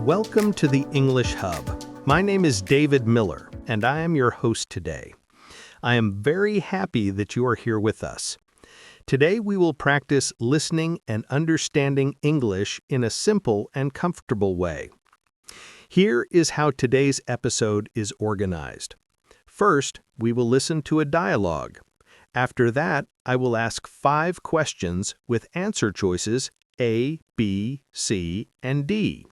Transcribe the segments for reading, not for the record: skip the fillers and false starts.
Welcome to the English Hub. My name is David Miller, and I am your host today. I am very happy that you are here with us. Today we will practice listening and understanding English in a simple and comfortable way. Here is how today's episode is organized. First, we will listen to a dialogue. After that, I will ask 5 questions with answer choices A, B, C, and D.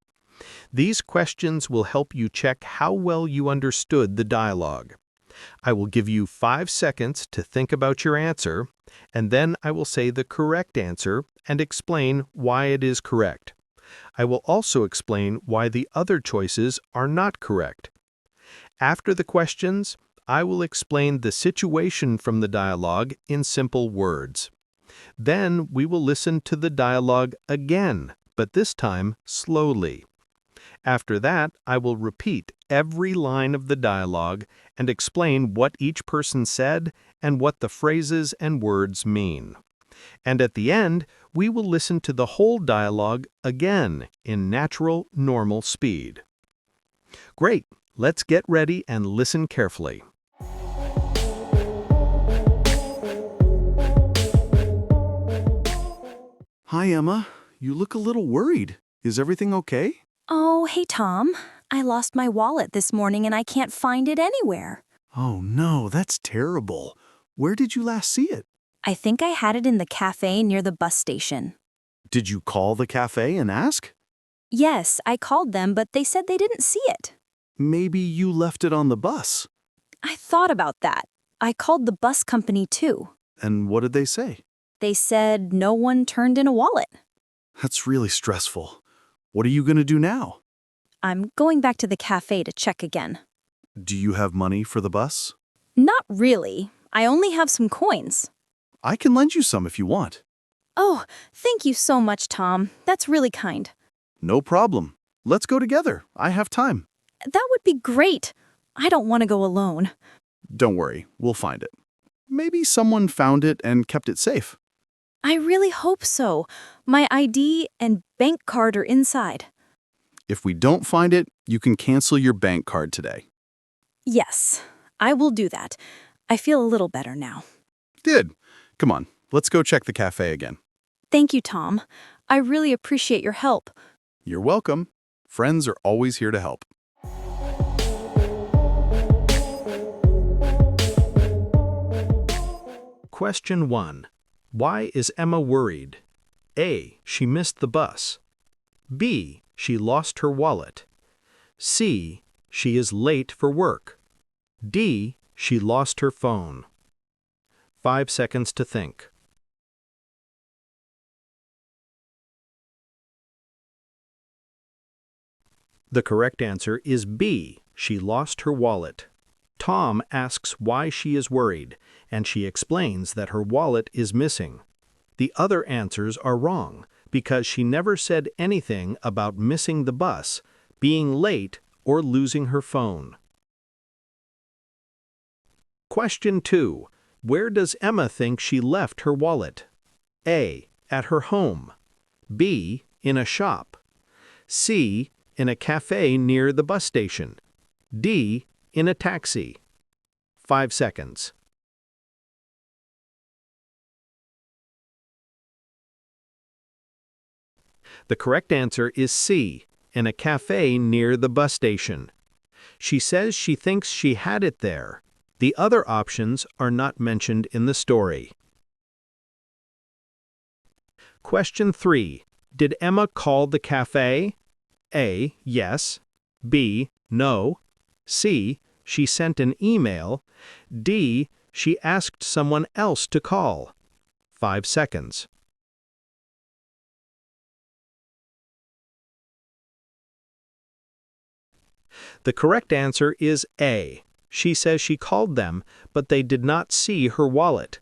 These questions will help you check how well you understood the dialogue. I will give you 5 seconds to think about your answer, and then I will say the correct answer and explain why it is correct. I will also explain why the other choices are not correct. After the questions, I will explain the situation from the dialogue in simple words. Then we will listen to the dialogue again, but this time slowly. After that, I will repeat every line of the dialogue and explain what each person said and what the phrases and words mean. And at the end, we will listen to the whole dialogue again in natural, normal speed. Great! Let's get ready and listen carefully. Hi, Emma. You look a little worried. Is everything okay? Oh, hey, Tom. I lost my wallet this morning and I can't find it anywhere. Oh, no, that's terrible. Where did you last see it? I think I had it in the cafe near the bus station. Did you call the cafe and ask? Yes, I called them, but they said they didn't see it. Maybe you left it on the bus. I thought about that. I called the bus company too. And what did they say? They said no one turned in a wallet. That's really stressful. What are you going to do now? I'm going back to the cafe to check again. Do you have money for the bus? Not really. I only have some coins. I can lend you some if you want. Oh, thank you so much, Tom. That's really kind. No problem. Let's go together. I have time. That would be great. I don't want to go alone. Don't worry, we'll find it. Maybe someone found it and kept it safe. I really hope so. My ID and bank card are inside. If we don't find it, you can cancel your bank card today. Yes, I will do that. I feel a little better now. Good. Come on, let's go check the cafe again. Thank you, Tom. I really appreciate your help. You're welcome. Friends are always here to help. Question 1. Why is Emma worried? A. She missed the bus. B. She lost her wallet. C. She is late for work. D. She lost her phone. 5 seconds to think. The correct answer is B. She lost her wallet. Tom asks why she is worried, and she explains that her wallet is missing. The other answers are wrong, because she never said anything about missing the bus, being late, or losing her phone. Question 2. Where does Emma think she left her wallet? A. At her home. B. In a shop. C. In a cafe near the bus station. D. In a taxi. 5 seconds. The correct answer is C. In a cafe near the bus station. She says she thinks she had it there. The other options are not mentioned in the story. Question 3. Did Emma call the cafe? A. Yes. B. No. C. She sent an email. D. She asked someone else to call. 5 seconds. The correct answer is A. She says she called them, but they did not see her wallet.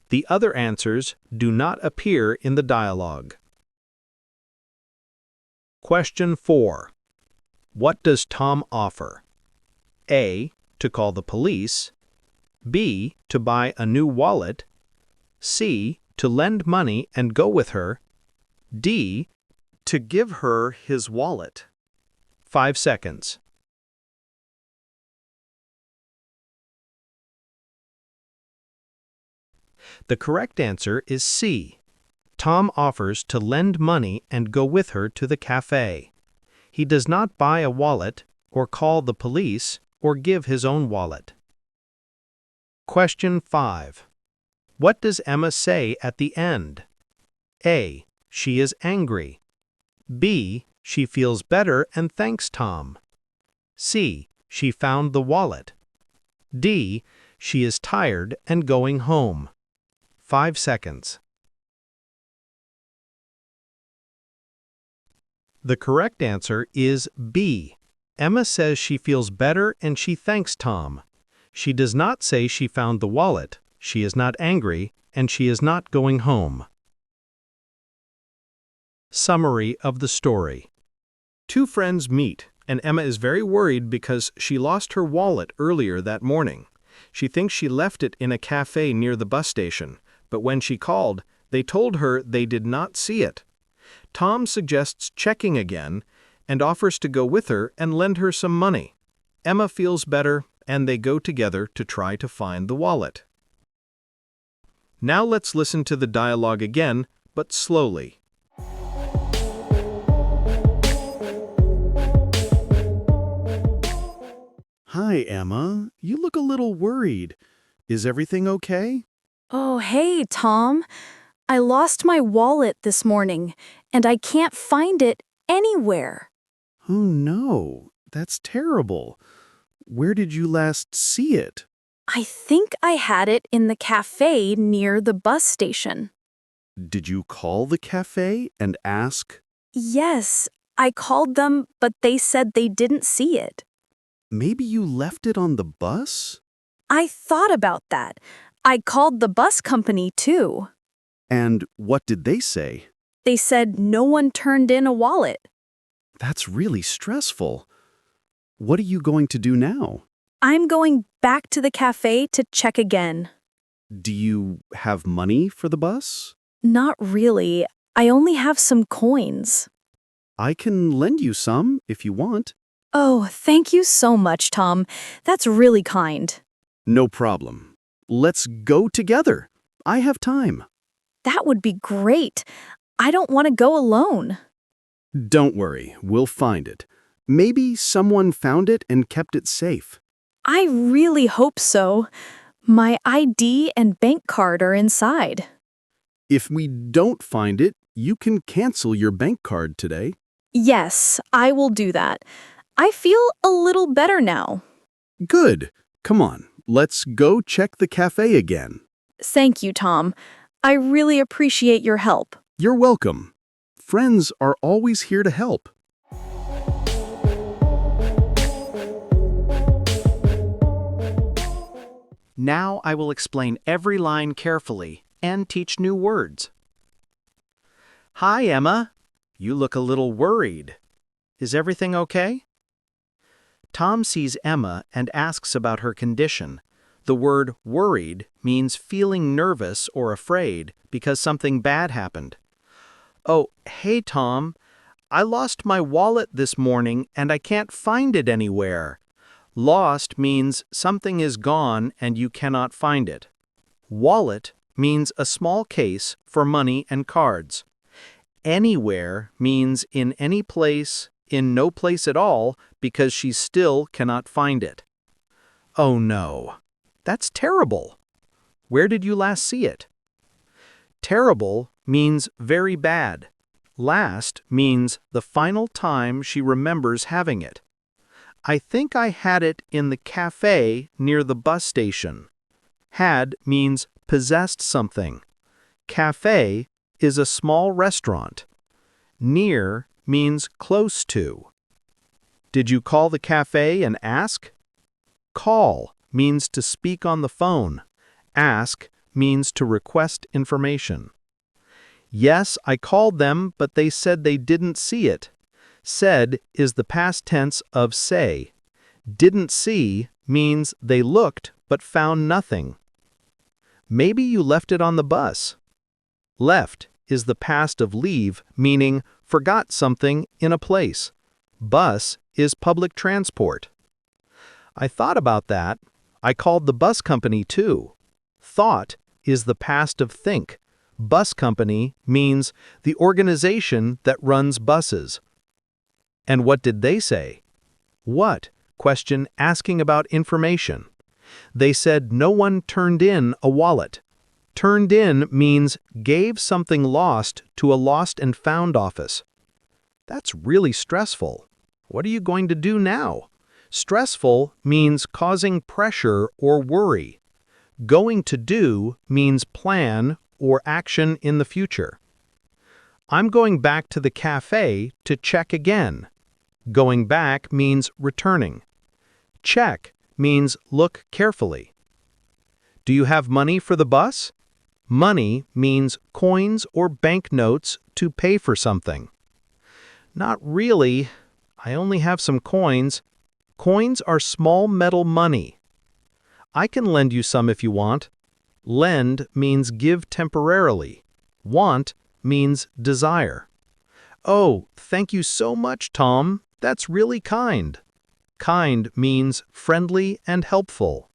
The other answers do not appear in the dialogue. Question 4. What does Tom offer? A. To call the police. B. To buy a new wallet. C. To lend money and go with her. D. To give her his wallet. 5 seconds. The correct answer is C. Tom offers to lend money and go with her to the cafe. He does not buy a wallet, or call the police, or give his own wallet. Question 5. What does Emma say at the end? A. She is angry. B. She feels better and thanks Tom. C. She found the wallet. D. She is tired and going home. 5 seconds. The correct answer is B. Emma says she feels better and she thanks Tom. She does not say she found the wallet, she is not angry, and she is not going home. Summary of the story. Two friends meet, and Emma is very worried because she lost her wallet earlier that morning. She thinks she left it in a cafe near the bus station, but when she called, they told her they did not see it. Tom suggests checking again and offers to go with her and lend her some money. Emma feels better, and they go together to try to find the wallet. Now let's listen to the dialogue again, but slowly. Hi, Emma. You look a little worried. Is everything okay? Oh, hey, Tom. I lost my wallet this morning, and I can't find it anywhere. Oh, no. That's terrible. Where did you last see it? I think I had it in the cafe near the bus station. Did you call the cafe and ask? Yes, I called them, but they said they didn't see it. Maybe you left it on the bus? I thought about that. I called the bus company, too. And what did they say? They said no one turned in a wallet. That's really stressful. What are you going to do now? I'm going back to the cafe to check again. Do you have money for the bus? Not really. I only have some coins. I can lend you some if you want. Oh, thank you so much, Tom. That's really kind. No problem. Let's go together. I have time. That would be great. I don't want to go alone. Don't worry, we'll find it. Maybe someone found it and kept it safe. I really hope so. My ID and bank card are inside. If we don't find it, you can cancel your bank card today. Yes, I will do that. I feel a little better now. Good. Come on, let's go check the cafe again. Thank you, Tom. I really appreciate your help. You're welcome. Friends are always here to help. Now I will explain every line carefully and teach new words. Hi, Emma. You look a little worried. Is everything okay? Tom sees Emma and asks about her condition. The word worried means feeling nervous or afraid because something bad happened. Oh, hey, Tom. I lost my wallet this morning and I can't find it anywhere. Lost means something is gone and you cannot find it. Wallet means a small case for money and cards. Anywhere means in any place, in no place at all, because she still cannot find it. Oh no, that's terrible. Where did you last see it? Terrible means very bad. Last means the final time she remembers having it. I think I had it in the cafe near the bus station. Had means possessed something. Cafe is a small restaurant. Near means close to. Did you call the cafe and ask? Call means to speak on the phone. Ask means to request information. Yes, I called them, but they said they didn't see it. Said is the past tense of say. Didn't see means they looked but found nothing. Maybe you left it on the bus. Left is the past of leave, meaning forgot something in a place. Bus is public transport. I thought about that. I called the bus company too. Thought is the past of think. Bus company means the organization that runs buses. And what did they say? What? Question asking about information. They said no one turned in a wallet. Turned in means gave something lost to a lost and found office. That's really stressful. What are you going to do now? Stressful means causing pressure or worry. Going to do means plan or action in the future. I'm going back to the cafe to check again. Going back means returning. Check means look carefully. Do you have money for the bus? Money means coins or banknotes to pay for something. Not really. I only have some coins. Coins are small metal money. I can lend you some if you want. Lend means give temporarily. Want means desire. Oh, thank you so much, Tom. That's really kind. Kind means friendly and helpful.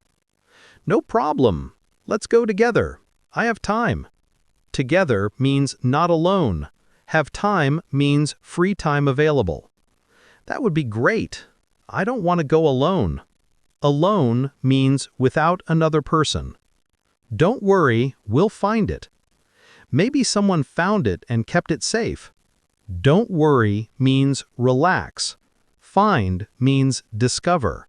No problem. Let's go together. I have time. Together means not alone. Have time means free time available. That would be great. I don't want to go alone. Alone means without another person. Don't worry, we'll find it. Maybe someone found it and kept it safe. Don't worry means relax. Find means discover.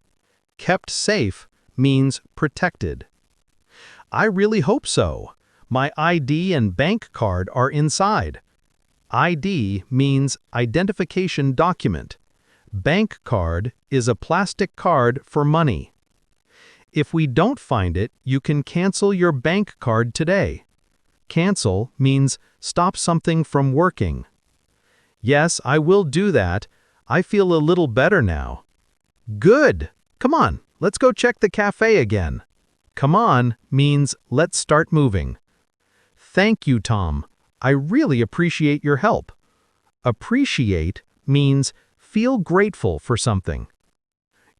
Kept safe means protected. I really hope so. My ID and bank card are inside. ID means identification document. Bank card is a plastic card for money. If we don't find it, you can cancel your bank card today. Cancel means stop something from working. Yes, I will do that. I feel a little better now. Good. Come on, let's go check the cafe again. Come on means let's start moving. Thank you, Tom. I really appreciate your help. Appreciate means feel grateful for something.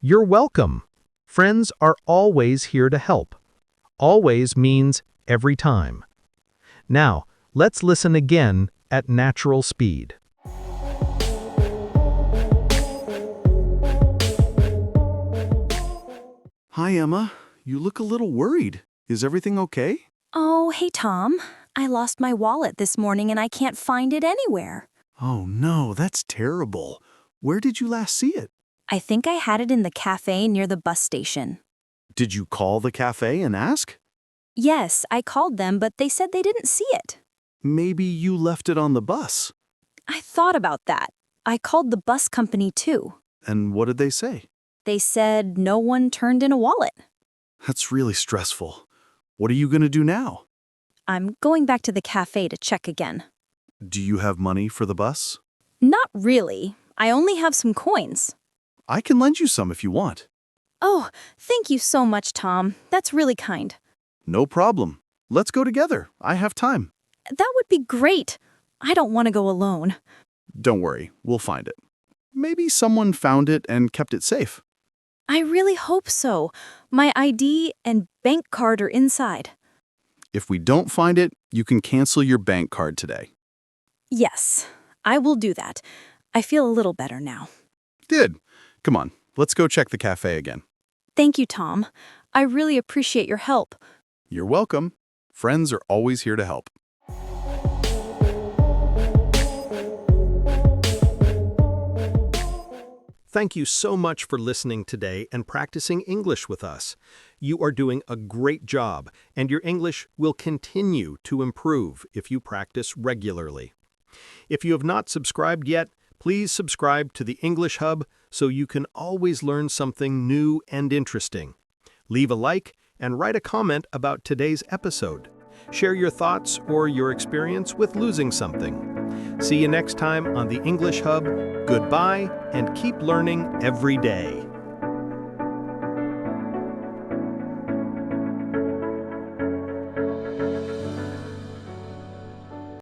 You're welcome. Friends are always here to help. Always means every time. Now, let's listen again at natural speed. Hi, Emma. You look a little worried. Is everything okay? Oh, hey, Tom. I lost my wallet this morning and I can't find it anywhere. Oh, no, that's terrible. Where did you last see it? I think I had it in the cafe near the bus station. Did you call the cafe and ask? Yes, I called them, but they said they didn't see it. Maybe you left it on the bus. I thought about that. I called the bus company too. And what did they say? They said no one turned in a wallet. That's really stressful. What are you going to do now? I'm going back to the cafe to check again. Do you have money for the bus? Not really. I only have some coins. I can lend you some if you want. Oh, thank you so much, Tom. That's really kind. No problem. Let's go together. I have time. That would be great. I don't want to go alone. Don't worry, we'll find it. Maybe someone found it and kept it safe. I really hope so. My ID and bank card are inside. If we don't find it, you can cancel your bank card today. Yes, I will do that. I feel a little better now. Good. Come on, let's go check the cafe again. Thank you, Tom. I really appreciate your help. You're welcome. Friends are always here to help. Thank you so much for listening today and practicing English with us. You are doing a great job, and your English will continue to improve if you practice regularly. If you have not subscribed yet, please subscribe to the English Hub so you can always learn something new and interesting. Leave a like and write a comment about today's episode. Share your thoughts or your experience with losing something. See you next time on the English Hub. Goodbye, and keep learning every day.